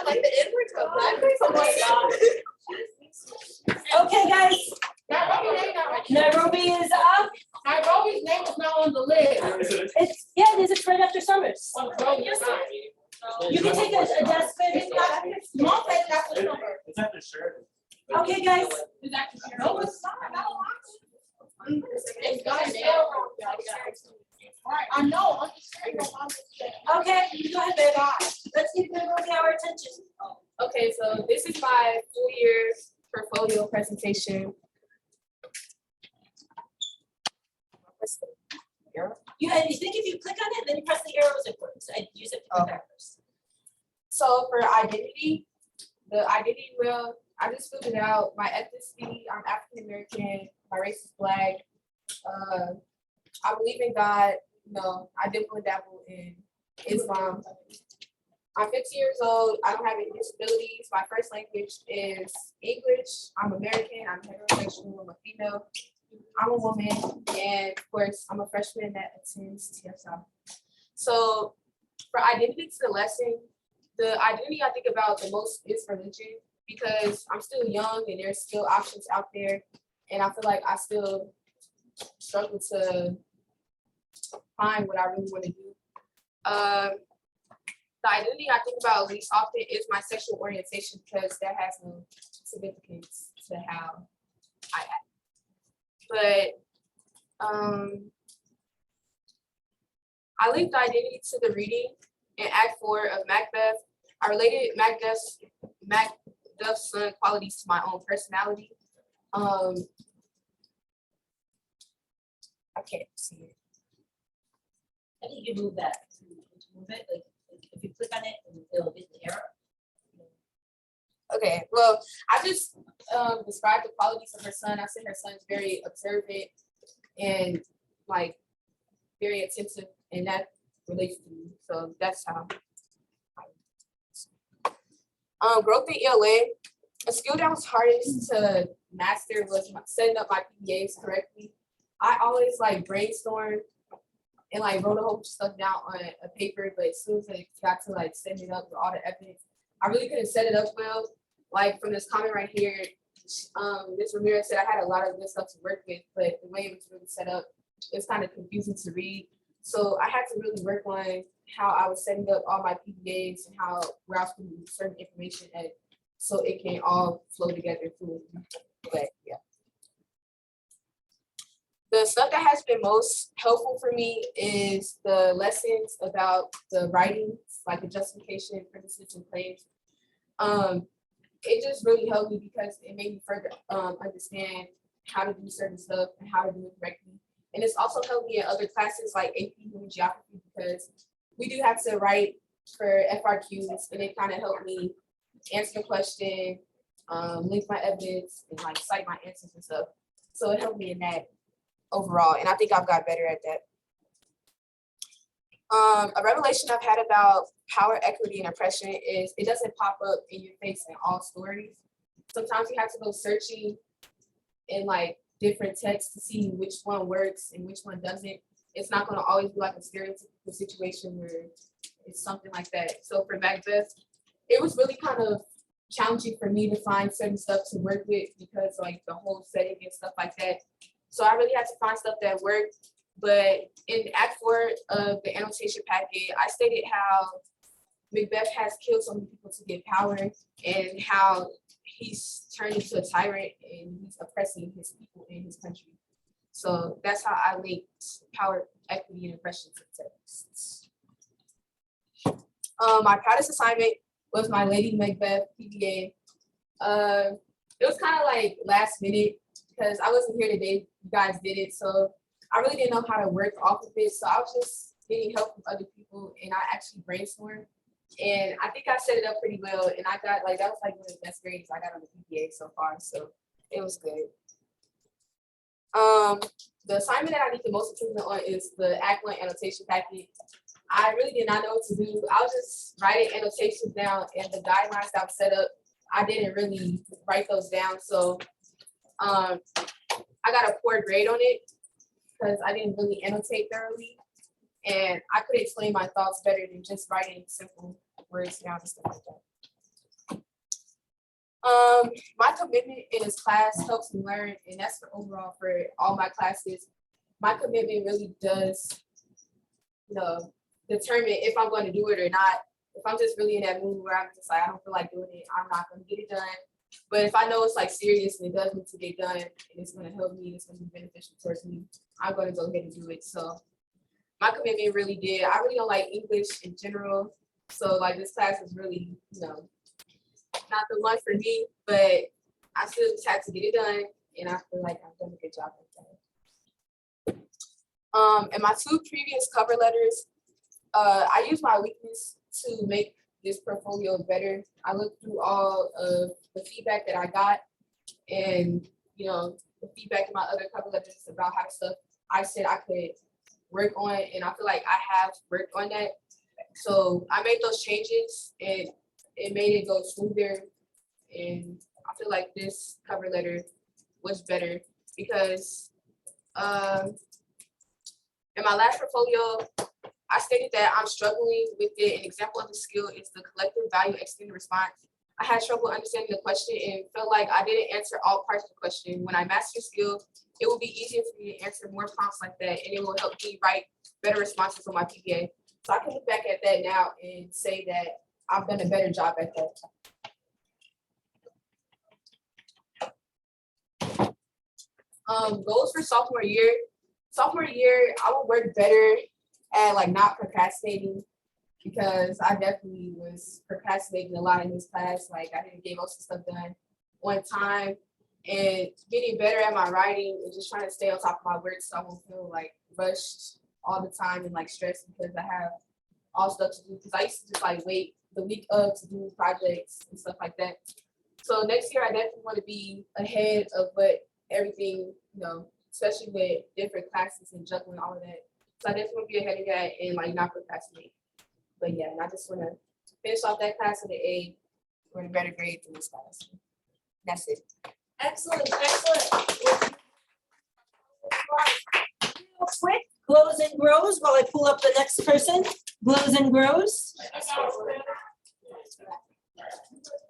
Like the N-word to a black person? Oh my God. Okay, guys. Nyrobi is up. Nyrobi's name is not on the list. It is. It's right after Summers. You can take a desk. Small face, that's the number. It's at the shirt. Okay, guys. Is that the shirt? No, it's not. I don't want to. It's got a nail. Right, I know. Okay, go ahead, baby. Let's give Nyrobi our attention. Okay, so this is my full year portfolio presentation. You think if you click on it, then you press the arrows and works. I use it for that first. So for identity, the identity wheel, I just filled it out. My ethnicity, I'm African American. My race is Black. I believe in God. No, I definitely dabble in Islam. I'm 15 years old. I don't have any disabilities. My first language is English. I'm American. I'm heterosexual. I'm a female. I'm a woman. And of course, I'm a freshman that attends TSL. So for identity to the lesson, the identity I think about the most is religion because I'm still young and there's still options out there. And I feel like I still struggle to find what I really want to do. The identity I think about least often is my sexual orientation because that has no significance to how I act. But I linked identity to the reading in Act 4 of Macbeth. I related Macbeth's son qualities to my own personality. I can't see it. I think you move that. Move it. Like if you click on it, it'll get the arrow. Okay, well, I just described the qualities of her son. I said her son's very observant and like very attentive, and that relates to me. So that's how. Growth in ELA. A skill that was hardest to master was setting up my PBAs correctly. I always like brainstorm and like wrote a whole bunch of stuff down on a paper, but as soon as I got to like setting it up with all the evidence, I really couldn't set it up well. Like from this comment right here, Ms. Ramirez said I had a lot of good stuff to work with, but the way it was really set up, it's kind of confusing to read. So I had to really work on how I was setting up all my PBAs and where I was putting certain information at, so it can all flow together fluidly. But yeah. The stuff that has been most helpful for me is the lessons about the writing, like the justification, premises, and claims. It just really helped me because it made me further understand how to do certain stuff and how to do it correctly. And it's also helped me in other classes like AP Human Geography because we do have to write for FRQs, and it kind of helped me answer the question, link my evidence, and like cite my answers and stuff. So it helped me in that overall, and I think I've got better at that. A revelation I've had about power, equity, and oppression is it doesn't pop up in your face in all stories. Sometimes you have to go searching in like different texts to see which one works and which one doesn't. It's not going to always be like a stereotypical situation where it's something like that. So for Macbeth, it was really kind of challenging for me to find certain stuff to work with because like the whole setting and stuff like that. So I really had to find stuff that worked. But in Act 4 of the annotation packet, I stated how Macbeth has killed so many people to get power and how he's turned into a tyrant and he's oppressing his people in his country. So that's how I linked power, equity, and oppression to texts. My proudest assignment was my Lady Macbeth PBA. It was kind of like last minute because I wasn't here today. You guys did it, so I really didn't know how to work off of it. So I was just getting help from other people, and I actually brainstormed. And I think I set it up pretty well, and I got like that was like one of the best grades I got on the PBA so far. So it was good. The assignment that I need the most improvement on is the Act 1 annotation packet. I really did not know what to do. I was just writing annotations down, and the guidelines that was set up, I didn't really write those down. So I got a poor grade on it because I didn't really annotate thoroughly, and I could explain my thoughts better than just writing simple words down and stuff like that. My commitment in this class helps me learn, and that's for overall for all my classes. My commitment really does, determine if I'm going to do it or not. If I'm just really in that mood where I'm just like, I don't feel like doing it, I'm not going to get it done. But if I know it's like serious and it does need to get done and it's going to help me, it's going to be beneficial towards me, I'm going to go ahead and do it. So my commitment really did. I really don't like English in general. So like this class is really, not the one for me, but I still just had to get it done. And I feel like I've done a good job at that. And my 2 previous cover letters, I used my weakness to make this portfolio better. I looked through all of the feedback that I got and, the feedback in my other cover letters about how the stuff I said I could work on. And I feel like I have worked on that. So I made those changes and it made it go smoother. And I feel like this cover letter was better because in my last portfolio, I stated that I'm struggling with it. An example of the skill is the collective value extended response. I had trouble understanding the question and felt like I didn't answer all parts of the question. When I master the skill, it will be easier for me to answer more prompts like that, and it will help me write better responses for my PPA. So I can look back at that now and say that I've done a better job at that. Goals for sophomore year. Sophomore year, I will work better at like not procrastinating because I definitely was procrastinating a lot in this class. Like I didn't get most of the stuff done on time, and getting better at my writing and just trying to stay on top of my work so I won't feel like rushed all the time and like stressed because I have all stuff to do. Because I used to just like wait the week up to do projects and stuff like that. So next year I definitely want to be ahead of what everything, especially with different classes and juggling all of that. So I definitely want to be ahead of that and like not procrastinate. But yeah, and I just want to finish off that class with an A or a better grade in this class. That's it. Excellent, excellent. Real quick, glows and grows while I pull up the next person. Glows and grows.